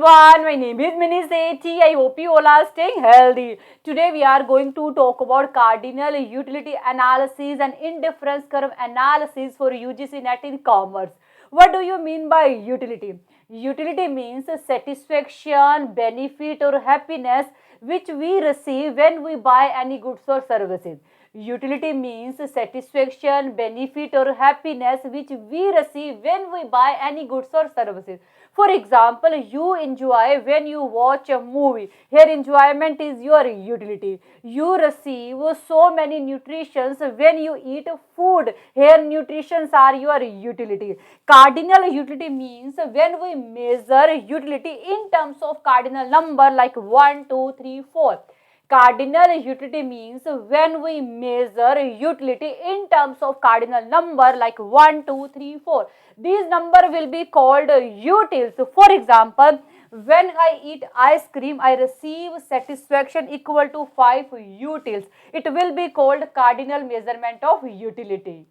everyone, my name is Mini Sethi. I hope you all are staying healthy. Today we are going to talk about cardinal utility analysis and indifference curve analysis for UGC NET in commerce. What do you mean by utility? Utility means satisfaction, benefit or happiness which we receive when we buy any goods or services. Utility means satisfaction, benefit or happiness which we receive when we buy any goods or services. For example, you enjoy when you watch a movie. Here enjoyment is your utility. You receive so many nutritions when you eat food. Here nutritions are your utility. Cardinal utility means when we measure utility in terms of cardinal number like 1, 2, 3, 4. Cardinal utility means when we measure utility in terms of cardinal number like 1, 2, 3, 4. These number will be called utils. For example, when I eat ice cream, I receive satisfaction equal to 5 utils. It will be called cardinal measurement of utility.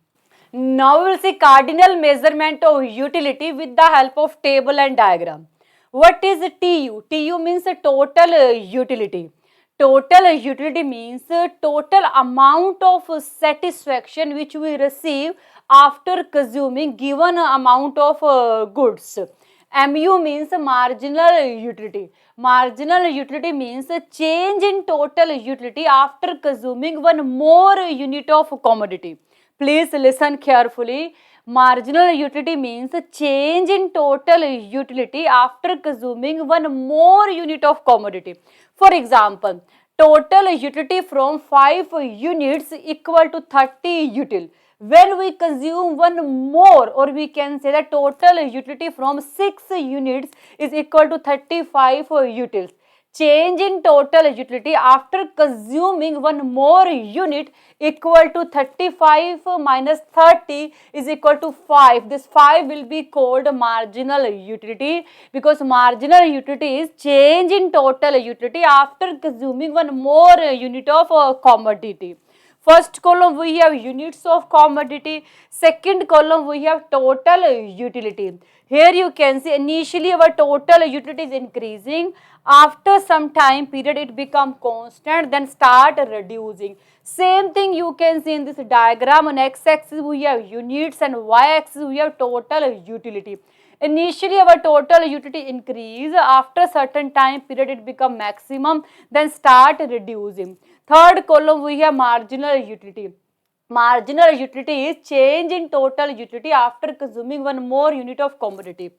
Now we will see cardinal measurement of utility with the help of table and diagram. What is TU? TU means total utility. Total utility means total amount of satisfaction which we receive after consuming given amount of goods. MU means marginal utility. Marginal utility means change in total utility after consuming one more unit of commodity. Please listen carefully. Marginal utility means change in total utility after consuming one more unit of commodity. For example, total utility from 5 units equal to 30 util. When we consume one more, or we can say that total utility from 6 units is equal to 35 utils. Change in total utility after consuming one more unit equal to 35 minus 30 is equal to 5. This 5 will be called marginal utility, because marginal utility is change in total utility after consuming one more unit of commodity. First column we have units of commodity, second column we have total utility. Here you can see initially our total utility is increasing, after some time period it become constant, then start reducing. Same thing you can see in this diagram. On x-axis we have units and y-axis we have total utility. Initially our total utility increase, after certain time period it become maximum, then start reducing. Third column we have marginal utility. Marginal utility is change in total utility after consuming one more unit of commodity.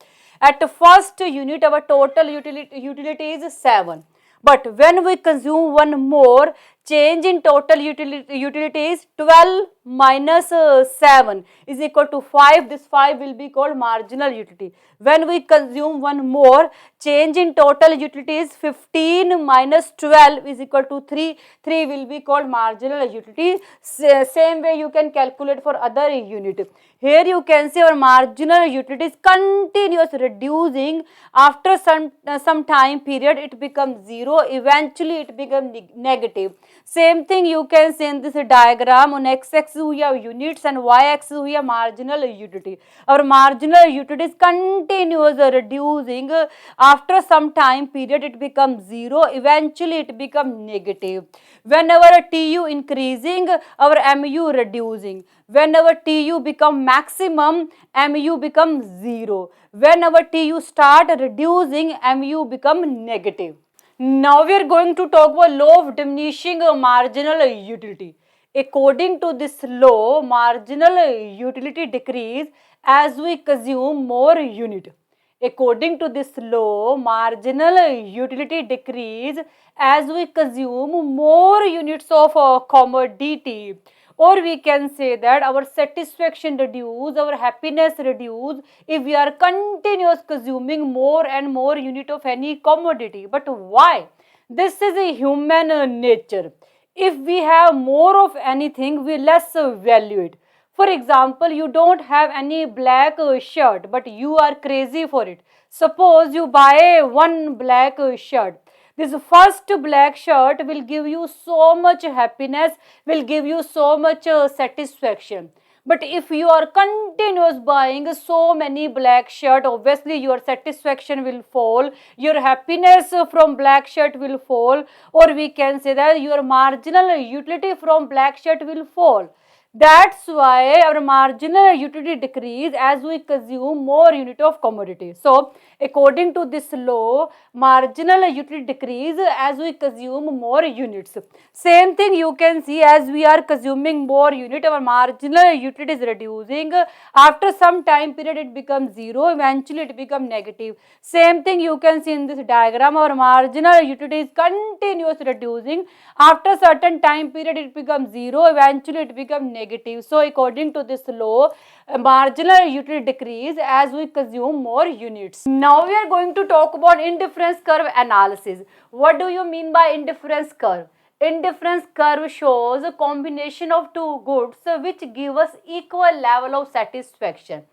At first unit our total utility is 7. But when we consume one more, change in total utility is 12 minus 7 is equal to 5. This 5 will be called marginal utility. When we consume one more, change in total utility is 15 minus 12 is equal to 3. 3 will be called marginal utility. Same way you can calculate for other unit. Here you can see our marginal utility is continuous reducing. After some time period it becomes 0. Eventually it becomes negative. Same thing you can see in this diagram. On x-axis we have units and y-axis we have marginal utility. Our marginal utility is continuous reducing. After some time period it becomes 0. Eventually it becomes negative. Whenever TU increasing, our MU reducing. Whenever TU become maximum, MU becomes 0. Whenever TU start reducing, MU become negative. Now we are going to talk about law of diminishing marginal utility. According to this law, marginal utility decrease as we consume more unit. According to this law, marginal utility decrease as we consume more units of commodity. Or we can say that our satisfaction reduce, our happiness reduce if we are continuous consuming more and more unit of any commodity. But why? This is a human nature. If we have more of anything, we less value it. For example, you don't have any black shirt, but you are crazy for it. Suppose you buy one black shirt. This first black shirt will give you so much happiness, will give you so much satisfaction. But if you are continuous buying so many black shirt, obviously your satisfaction will fall, your happiness from black shirt will fall, or we can say that your marginal utility from black shirt will fall. That's why our marginal utility decrease as we consume more unit of commodity. So according to this law, marginal utility decrease as we consume more units. Same thing you can see, as we are consuming more unit, our marginal utility is reducing. After some time period it becomes zero, eventually it becomes negative. Same thing you can see in this diagram, our marginal utility is continuously reducing. After certain time period it becomes zero, eventually it becomes negative. So according to this law, marginal utility decrease as we consume more units. Now we are going to talk about indifference curve analysis. What do you mean by indifference curve? Indifference curve shows a combination of two goods which give us equal level of satisfaction.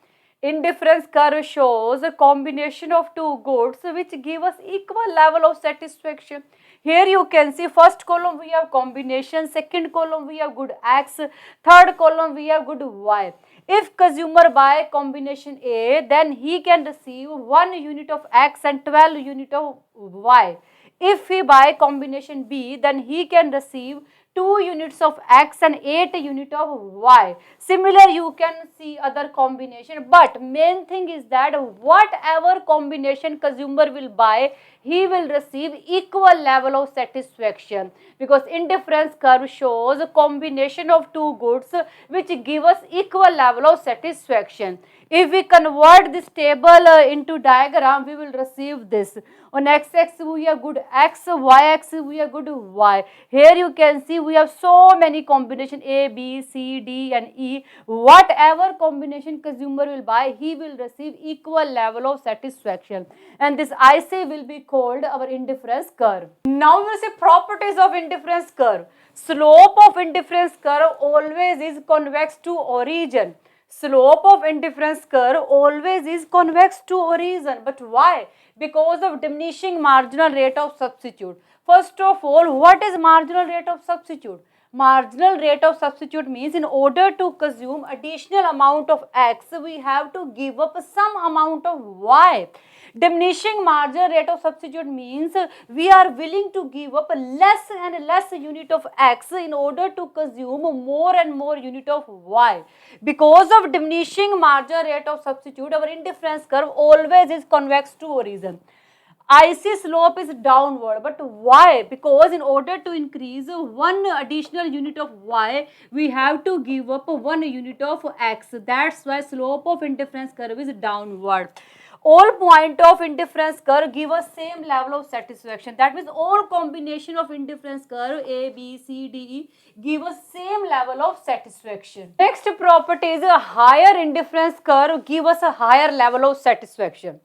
Indifference curve shows a combination of two goods which give us equal level of satisfaction. Here you can see, first column we have combination, second column we have good X, third column we have good Y. If consumer buy combination A, then he can receive 1 unit of X and 12 unit of Y. If he buy combination B, then he can receive 2 units of X and 8 unit of Y. Similar you can see other combination, but main thing is that whatever combination consumer will buy, he will receive equal level of satisfaction, because indifference curve shows a combination of two goods which give us equal level of satisfaction. If we convert this table into diagram, we will receive this. On x-axis we have good X, y-axis we have good Y. Here you can see we have so many combination A, B, C, D and E. Whatever combination consumer will buy, he will receive equal level of satisfaction. And this IC will be called our indifference curve. Now we will see properties of indifference curve. Slope of indifference curve always is convex to origin. Slope of indifference curve always is convex to origin. But why? Because of diminishing marginal rate of substitute. First of all, what is marginal rate of substitute? Marginal rate of substitute means in order to consume additional amount of X, we have to give up some amount of Y. Diminishing marginal rate of substitute means we are willing to give up less and less unit of X in order to consume more and more unit of Y. Because of diminishing marginal rate of substitute, our indifference curve always is convex to origin. IC slope is downward, but why? Because in order to increase one additional unit of Y, we have to give up 1 unit of X. That's why slope of indifference curve is downward. All point of indifference curve give us same level of satisfaction. That means all combination of indifference curve A, B, C, D, E give us same level of satisfaction. Next property is a higher indifference curve give us a higher level of satisfaction.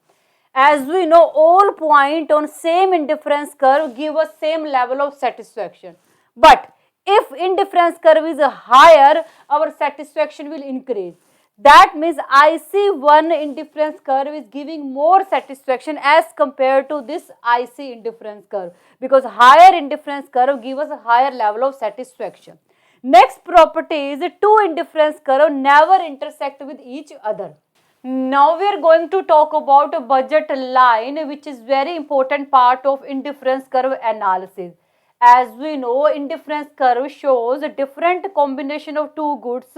As we know, all point on same indifference curve give us same level of satisfaction. But if indifference curve is higher, our satisfaction will increase. That means IC1 indifference curve is giving more satisfaction as compared to this IC indifference curve, because higher indifference curve gives us a higher level of satisfaction. Next property is two indifference curve never intersect with each other. Now we are going to talk about a budget line, which is very important part of indifference curve analysis. As we know, indifference curve shows a different combination of two goods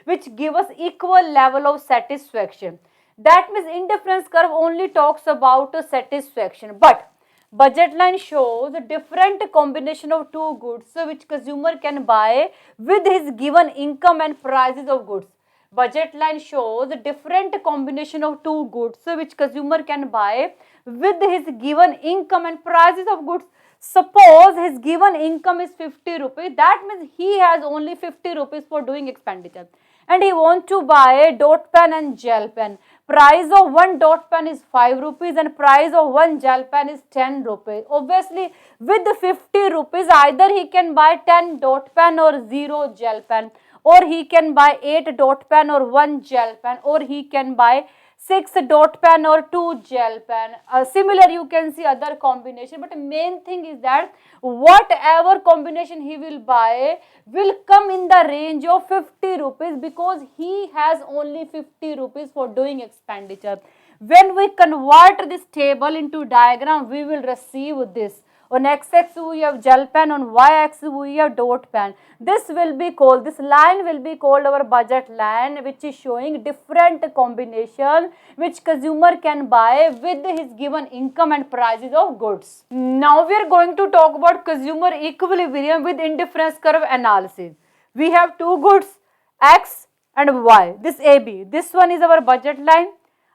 which give us equal level of satisfaction. That means indifference curve only talks about satisfaction, but budget line shows a different combination of two goods which consumer can buy with his given income and prices of goods. Budget line shows a different combination of two goods which consumer can buy with his given income and prices of goods. Suppose his given income is 50 rupees, that means he has only 50 rupees for doing expenditure, and he wants to buy a dot pen and gel pen. Price of one dot pen is 5 rupees and price of one gel pen is 10 rupees. Obviously, with the 50 rupees, either he can buy 10 dot pen or 0 gel pen, or he can buy 8 dot pen or 1 gel pen, or he can buy 6 dot pen or 2 gel pen. Similar you can see other combination, but main thing is that whatever combination he will buy will come in the range of 50 rupees, because he has only 50 rupees for doing expenditure. When we convert this table into diagram, we will receive this. On x-axis we have gel pen, on y-axis we have dot pen. This line will be called our budget line, which is showing different combination which consumer can buy with his given income and prices of goods. Now we are going to talk about consumer equilibrium with indifference curve analysis. We have two goods, X and Y. This AB. This one is our budget line.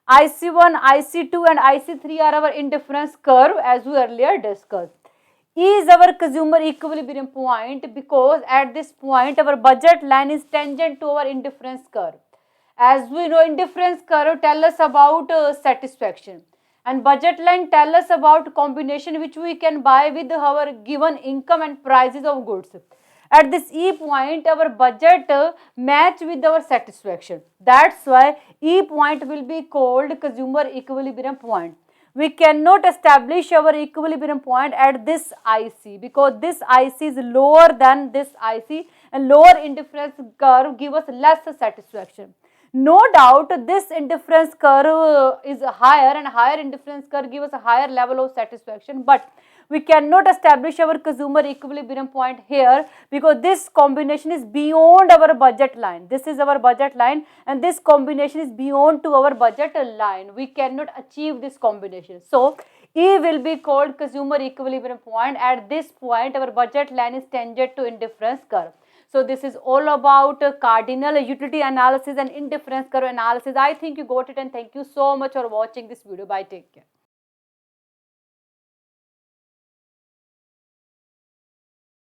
IC1, IC2 and IC3 are our indifference curve, as we earlier discussed. E is our consumer equilibrium point, because at this point our budget line is tangent to our indifference curve. As we know, indifference curve tell us about satisfaction, and budget line tell us about combination which we can buy with our given income and prices of goods. At this E point, our budget match with our satisfaction. That's why E point will be called consumer equilibrium point. We cannot establish our equilibrium point at this IC, because this IC is lower than this IC, and lower indifference curve give us less satisfaction. No doubt this indifference curve is higher, and higher indifference curve gives us a higher level of satisfaction, but we cannot establish our consumer equilibrium point here, because this combination is beyond our budget line. This is our budget line, and this combination is beyond to our budget line. We cannot achieve this combination. So E will be called consumer equilibrium point. At this point our budget line is tangent to indifference curve. So this is all about cardinal utility analysis and indifference curve analysis. I think you got it, and thank you so much for watching this video. Bye, take care.